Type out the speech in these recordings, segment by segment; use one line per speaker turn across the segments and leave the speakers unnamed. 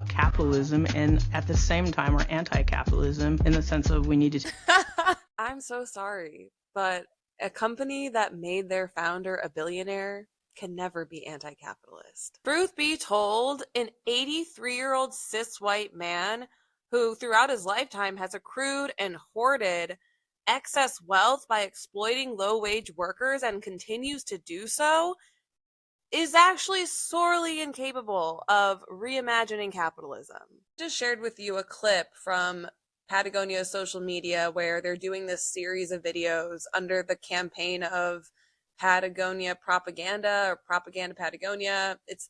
capitalism and at the same time are anti-capitalism in the sense of we need to
I'm so sorry, but a company that made their founder a billionaire can never be anti-capitalist. Truth be told, an 83-year-old cis white man who throughout his lifetime has accrued and hoarded excess wealth by exploiting low-wage workers and continues to do so is actually sorely incapable of reimagining capitalism. Just shared with you a clip from Patagonia's social media where they're doing this series of videos under the campaign of Patagonia propaganda or propaganda Patagonia. It's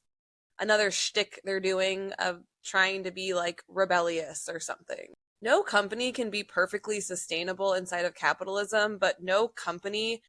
another shtick they're doing of trying to be like rebellious or something. No company can be perfectly sustainable inside of capitalism, but no company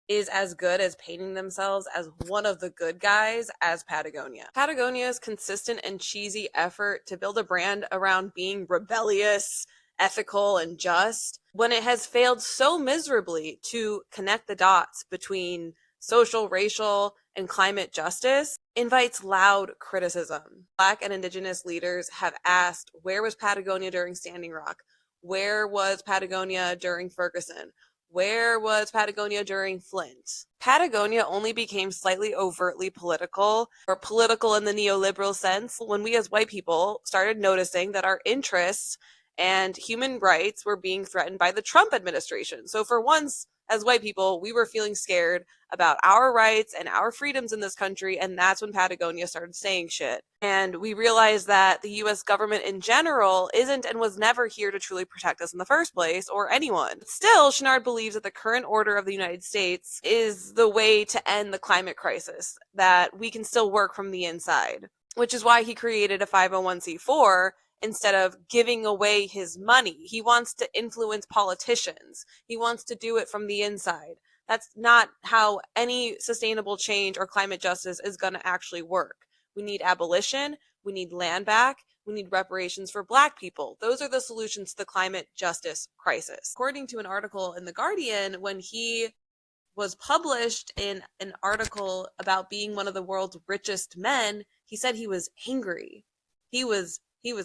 is as good as painting themselves as one of the good guys as Patagonia. Patagonia's consistent and cheesy effort to build a brand around being rebellious, ethical, and just, when it has failed so miserably to connect the dots between social, racial, and climate justice, invites loud criticism. Black and Indigenous leaders have asked, where was Patagonia during Standing Rock? Where was Patagonia during Ferguson? Where was Patagonia during Flint? Patagonia only became slightly overtly political, or political in the neoliberal sense, when we as white people started noticing that our interests and human rights were being threatened by the Trump administration. So for once, as white people, we were feeling scared about our rights and our freedoms in this country, and that's when Patagonia started saying shit. And we realized that the US government in general isn't and was never here to truly protect us in the first place, or anyone. Still, Chouinard believes that the current order of the United States is the way to end the climate crisis, that we can still work from the inside, which is why he created a 501c4 instead of giving away his money. He wants to influence politicians. He wants to do it from the inside. That's not how any sustainable change or climate justice is going to actually work. We need abolition. We need land back. We need reparations for Black people. Those are the solutions to the climate justice crisis. According to an article in The Guardian, when he was published in an article about being one of the world's richest men, he said he was angry. He was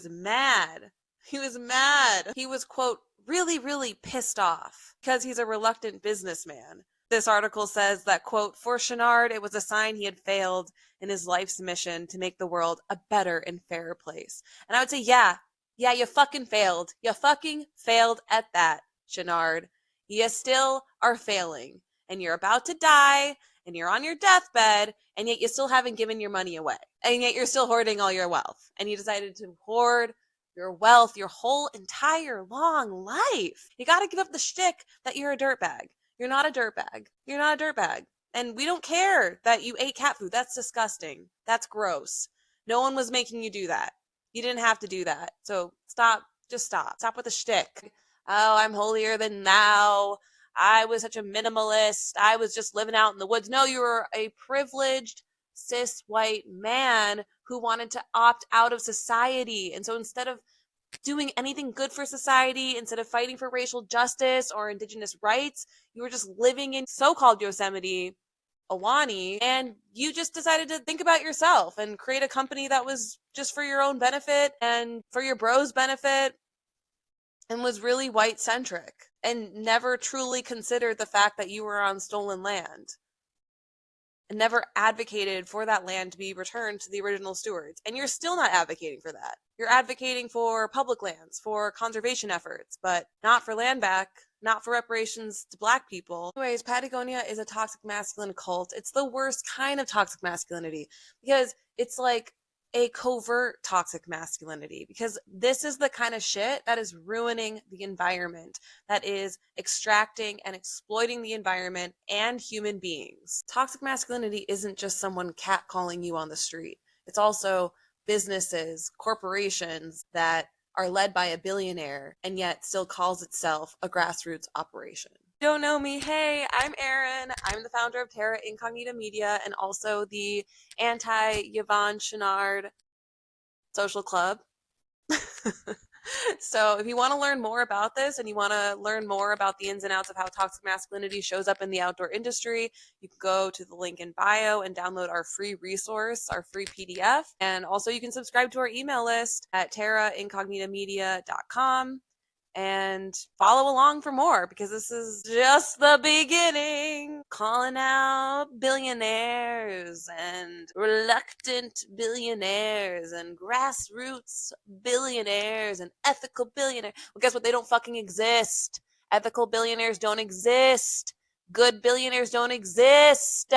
mad. He was mad. He was, quote, really, really pissed off because he's a reluctant businessman. This article says that, quote, for Chouinard, it was a sign he had failed in his life's mission to make the world a better and fairer place. And I would say, yeah, you fucking failed. You fucking failed at that, Chouinard. You still are failing. And you're about to die, and you're on your deathbed, and yet you still haven't given your money away. And yet you're still hoarding all your wealth. And you decided to hoard your wealth your whole entire long life. You got to give up the shtick that you're a dirtbag. You're not a dirtbag. You're not a dirtbag. And we don't care that you ate cat food. That's disgusting. That's gross. No one was making you do that. You didn't have to do that. So stop. Just stop. Stop with the shtick. Oh, I'm holier than thou. I was such a minimalist. I was just living out in the woods. No, you were a privileged cis white man who wanted to opt out of society. And so instead of doing anything good for society, instead of fighting for racial justice or indigenous rights, you were just living in so-called Yosemite Awani, and you just decided to think about yourself and create a company that was just for your own benefit and for your bros' benefit, and was really white-centric and never truly considered the fact that you were on stolen land, and never advocated for that land to be returned to the original stewards. And you're still not advocating for that. You're advocating for public lands, for conservation efforts, but not for land back, not for reparations to Black people. Anyways, Patagonia is a toxic masculine cult. It's the worst kind of toxic masculinity because it's like a covert toxic masculinity, because this is the kind of shit that is ruining the environment, that is extracting and exploiting the environment and human beings. Toxic masculinity isn't just someone catcalling you on the street. It's also businesses, corporations that are led by a billionaire and yet still calls itself a grassroots operation. Don't know me, hey, I'm Erin. I'm the founder of Terra Incognita Media and also the anti-Yvon Chouinard social club. So if you want to learn more about this and you want to learn more about the ins and outs of how toxic masculinity shows up in the outdoor industry, you can go to the link in bio and download our free resource, our free PDF. And also you can subscribe to our email list at terraincognitamedia.com and follow along for more, because this is just the beginning. Calling out billionaires and reluctant billionaires and grassroots billionaires and ethical billionaires. Well, guess what? They don't fucking exist. Ethical billionaires don't exist. Good billionaires don't exist.